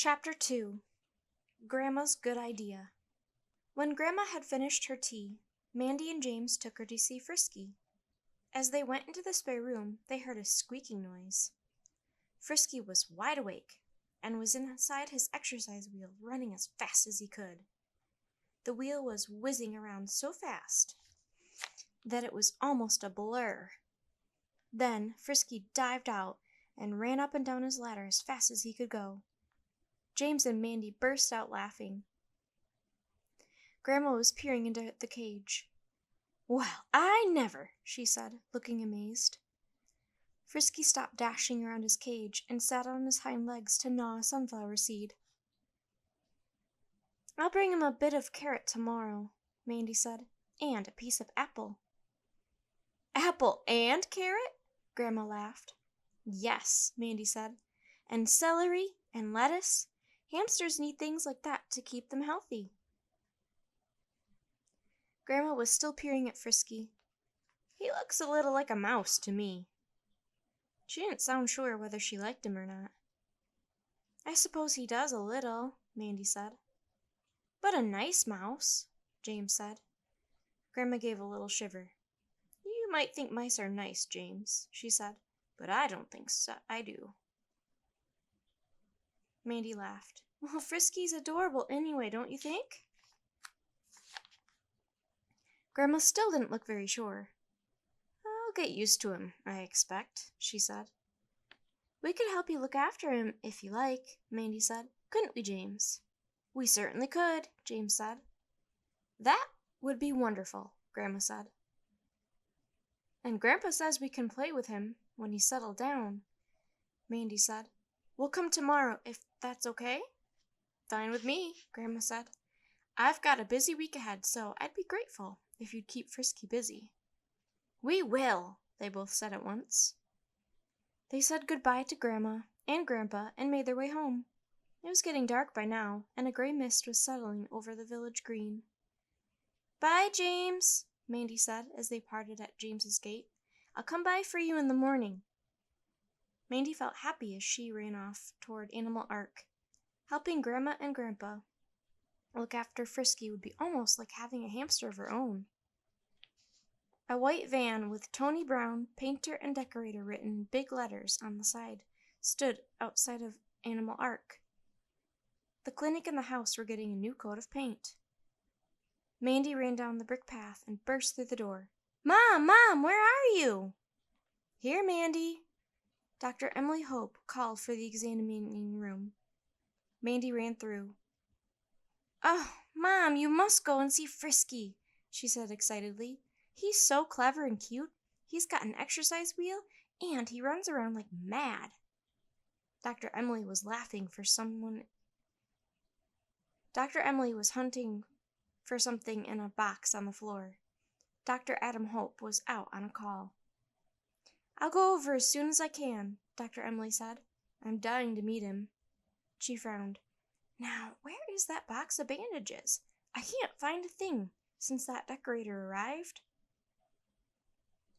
Chapter 2 Grandma's Good Idea. When Grandma had finished her tea, Mandy and James took her to see Frisky. As they went into the spare room, they heard a squeaking noise. Frisky was wide awake and was inside his exercise wheel running as fast as he could. The wheel was whizzing around so fast that it was almost a blur. Then Frisky dived out and ran up and down his ladder as fast as he could go. James and Mandy burst out laughing. Grandma was peering into the cage. "Well, I never!" she said, looking amazed. Frisky stopped dashing around his cage and sat on his hind legs to gnaw a sunflower seed. "I'll bring him a bit of carrot tomorrow," Mandy said, "and a piece of apple." "Apple and carrot?" Grandma laughed. "Yes," Mandy said, "and celery and lettuce. Hamsters need things like that to keep them healthy." Grandma was still peering at Frisky. "He looks a little like a mouse to me." She didn't sound sure whether she liked him or not. "I suppose he does a little," Mandy said. "But a nice mouse," James said. Grandma gave a little shiver. "You might think mice are nice, James," she said, "but I don't think so. I do." Mandy laughed. "Well, Frisky's adorable anyway, don't you think?" Grandma still didn't look very sure. "I'll get used to him, I expect," she said. "We could help you look after him if you like," Mandy said. "Couldn't we, James?" "We certainly could," James said. "That would be wonderful," Grandma said. "And Grandpa says we can play with him when he's settled down," Mandy said. "We'll come tomorrow if that's okay." "Fine with me," Grandma said. "I've got a busy week ahead, so I'd be grateful if you'd keep Frisky busy." "We will," they both said at once. They said goodbye to Grandma and Grandpa and made their way home. It was getting dark by now, and a gray mist was settling over the village green. "Bye, James," Mandy said as they parted at James's gate. "I'll come by for you in the morning." Mandy felt happy as she ran off toward Animal Ark. Helping Grandma and Grandpa look after Frisky would be almost like having a hamster of her own. A white van with Tony Brown, painter and decorator written in big letters on the side stood outside of Animal Ark. The clinic and the house were getting a new coat of paint. Mandy ran down the brick path and burst through the door. "Mom, Mom, where are you?" "Here, Mandy." Dr. Emily Hope called for the examining room. Mandy ran through. "Oh, Mom, you must go and see Frisky," she said excitedly. "He's so clever and cute. He's got an exercise wheel, and he runs around like mad." Dr. Emily was laughing for someone. Dr. Emily was hunting for something in a box on the floor. Dr. Adam Hope was out on a call. "I'll go over as soon as I can," Dr. Emily said. "I'm dying to meet him." She frowned. "Now, where is that box of bandages? I can't find a thing since that decorator arrived."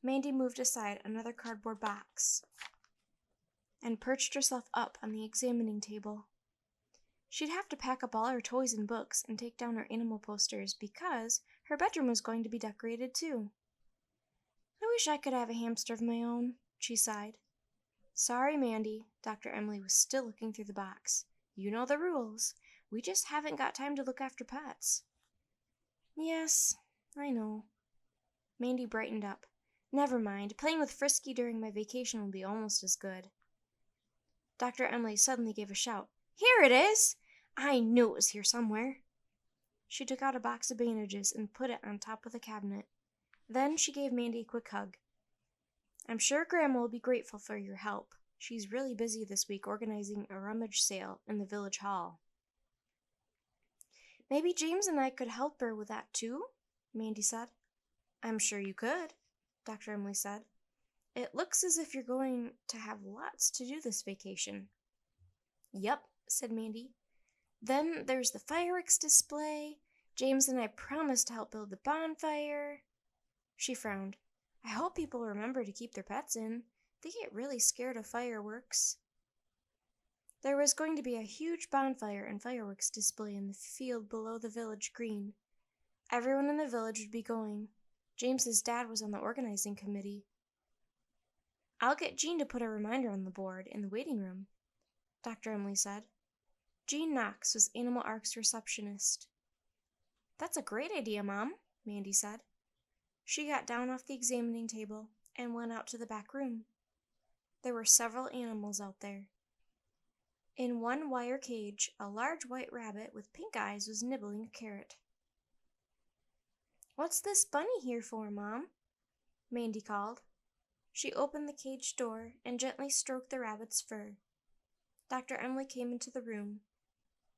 Mandy moved aside another cardboard box and perched herself up on the examining table. She'd have to pack up all her toys and books and take down her animal posters because her bedroom was going to be decorated too. "I wish I could have a hamster of my own," she sighed. "Sorry, Mandy." Dr. Emily was still looking through the box. "You know the rules. We just haven't got time to look after pets." "Yes, I know." Mandy brightened up. "Never mind. Playing with Frisky during my vacation will be almost as good." Dr. Emily suddenly gave a shout. "Here it is! I knew it was here somewhere." She took out a box of bandages and put it on top of the cabinet. Then she gave Mandy a quick hug. "I'm sure Grandma will be grateful for your help. She's really busy this week organizing a rummage sale in the village hall." "Maybe James and I could help her with that too," Mandy said. "I'm sure you could," Dr. Emily said. "It looks as if you're going to have lots to do this vacation." "Yep," said Mandy. "Then there's the fireworks display. James and I promised to help build the bonfire." She frowned. "I hope people remember to keep their pets in. They get really scared of fireworks." There was going to be a huge bonfire and fireworks display in the field below the village green. Everyone in the village would be going. James's dad was on the organizing committee. I'll get Jean to put a reminder on the board in the waiting room, Dr. Emily said. Jean Knox was Animal Ark's receptionist. That's a great idea, Mom, Mandy said. She got down off the examining table and went out to the back room. There were several animals out there. In one wire cage, a large white rabbit with pink eyes was nibbling a carrot. What's this bunny here for, Mom? Mandy called. She opened the cage door and gently stroked the rabbit's fur. Dr. Emily came into the room.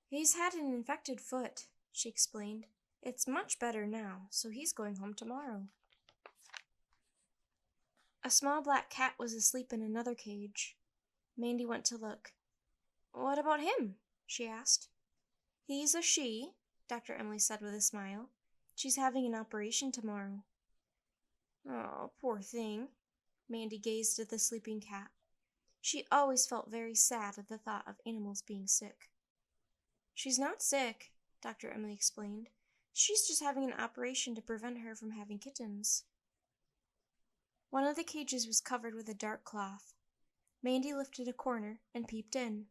He's had an infected foot, she explained. It's much better now, so he's going home tomorrow. A small black cat was asleep in another cage. Mandy went to look. What about him? She asked. He's a she, Dr. Emily said with a smile. She's having an operation tomorrow. Oh, poor thing. Mandy gazed at the sleeping cat. She always felt very sad at the thought of animals being sick. She's not sick, Dr. Emily explained. She's just having an operation to prevent her from having kittens. One of the cages was covered with a dark cloth. Mandy lifted a corner and peeped in.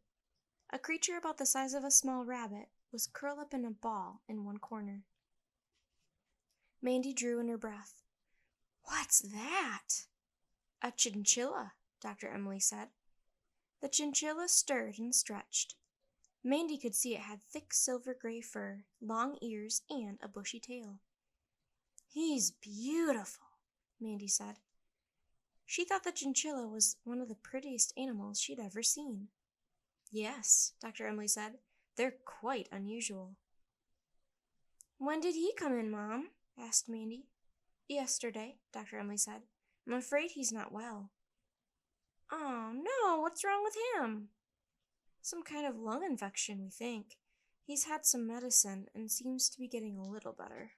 A creature about the size of a small rabbit was curled up in a ball in one corner. Mandy drew in her breath. What's that? A chinchilla, Dr. Emily said. The chinchilla stirred and stretched. Mandy could see it had thick silver-gray fur, long ears, and a bushy tail. He's beautiful, Mandy said. She thought the chinchilla was one of the prettiest animals she'd ever seen. Yes, Dr. Emily said. They're quite unusual. When did he come in, Mom? Asked Mandy. Yesterday, Dr. Emily said. I'm afraid he's not well. Oh, no, what's wrong with him? Some kind of lung infection, we think. He's had some medicine and seems to be getting a little better.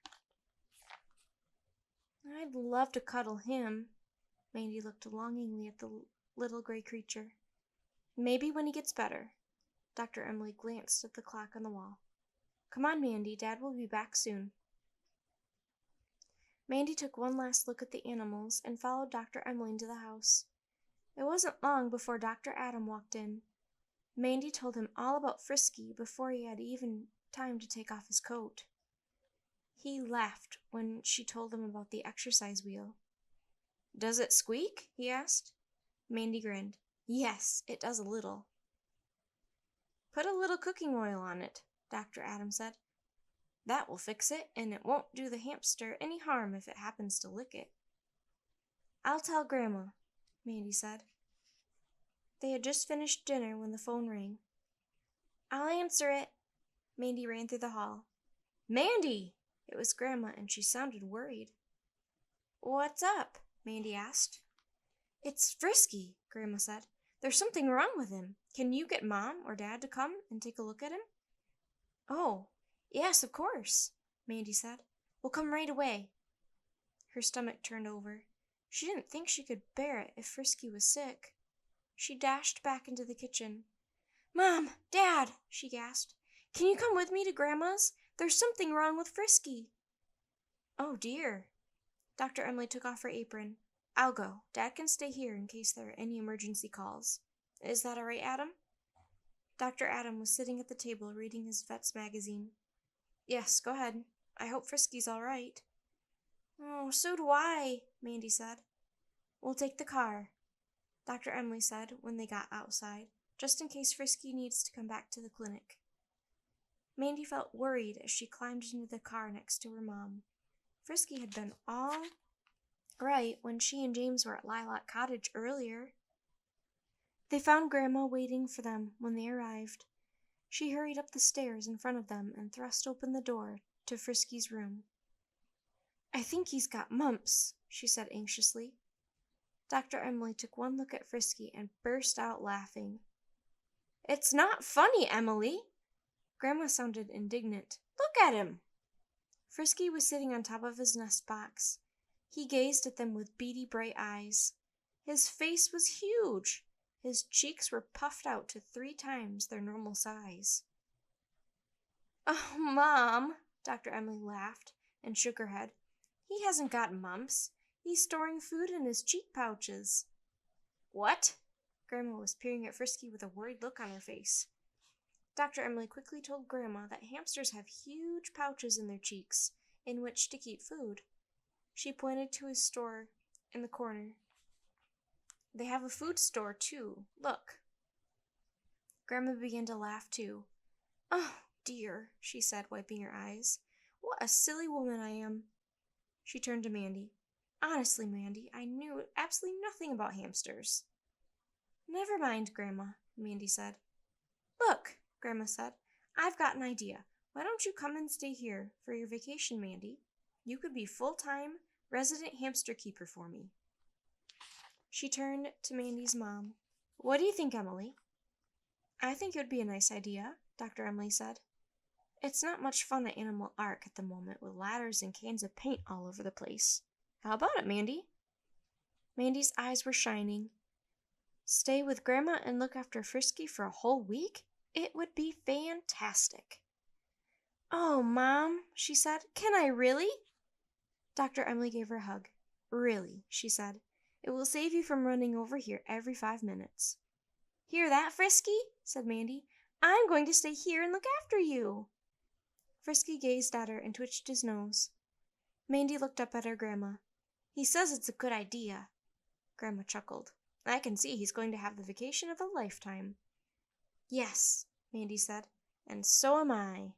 I'd love to cuddle him. Mandy looked longingly at the little gray creature. Maybe when he gets better. Dr. Emily glanced at the clock on the wall. Come on, Mandy, Dad will be back soon. Mandy took one last look at the animals and followed Dr. Emily into the house. It wasn't long before Dr. Adam walked in. Mandy told him all about Frisky before he had even time to take off his coat. He laughed when she told him about the exercise wheel. Does it squeak? He asked. Mandy grinned. Yes, it does a little. Put a little cooking oil on it, Dr. Adam said. That will fix it, and it won't do the hamster any harm if it happens to lick it. I'll tell Grandma, Mandy said. They had just finished dinner when the phone rang. I'll answer it. Mandy ran through the hall. Mandy! It was Grandma, and she sounded worried. What's up? Mandy asked. It's Frisky, Grandma said. There's something wrong with him. Can you get Mom or Dad to come and take a look at him? Oh, yes, of course, Mandy said. We'll come right away. Her stomach turned over. She didn't think she could bear it if Frisky was sick. She dashed back into the kitchen. Mom, Dad, she gasped. Can you come with me to Grandma's? There's something wrong with Frisky. Oh, dear. Dr. Emily took off her apron. I'll go. Dad can stay here in case there are any emergency calls. Is that all right, Adam? Dr. Adam was sitting at the table reading his vet's magazine. Yes, go ahead. I hope Frisky's all right. Oh, so do I, Mandy said. We'll take the car, Dr. Emily said when they got outside, just in case Frisky needs to come back to the clinic. Mandy felt worried as she climbed into the car next to her mom. Frisky had been all right when she and James were at Lilac Cottage earlier. They found Grandma waiting for them when they arrived. She hurried up the stairs in front of them and thrust open the door to Frisky's room. I think he's got mumps, she said anxiously. Dr. Emily took one look at Frisky and burst out laughing. It's not funny, Emily. Grandma sounded indignant. Look at him. Frisky was sitting on top of his nest box. He gazed at them with beady bright eyes. His face was huge. His cheeks were puffed out to 3 times their normal size. Oh, Mom, Dr. Emily laughed and shook her head. He hasn't got mumps. He's storing food in his cheek pouches. What? Grandma was peering at Frisky with a worried look on her face. Dr. Emily quickly told Grandma that hamsters have huge pouches in their cheeks in which to keep food. She pointed to his store in the corner. They have a food store, too. Look. Grandma began to laugh, too. Oh, dear, she said, wiping her eyes. What a silly woman I am. She turned to Mandy. Honestly, Mandy, I knew absolutely nothing about hamsters. Never mind, Grandma, Mandy said. Look, Grandma said, I've got an idea. Why don't you come and stay here for your vacation, Mandy? You could be full-time resident hamster keeper for me. She turned to Mandy's mom. What do you think, Emily? I think it would be a nice idea, Dr. Emily said. It's not much fun at Animal Ark at the moment with ladders and cans of paint all over the place. How about it, Mandy? Mandy's eyes were shining. Stay with Grandma and look after Frisky for a whole week? It would be fantastic. Oh, Mom, she said, can I really? Dr. Emily gave her a hug. Really, she said. It will save you from running over here every 5 minutes. Hear that, Frisky? Said Mandy. I'm going to stay here and look after you. Frisky gazed at her and twitched his nose. Mandy looked up at her grandma. He says it's a good idea. Grandma chuckled. I can see he's going to have the vacation of a lifetime. Yes, Mandy said, and so am I.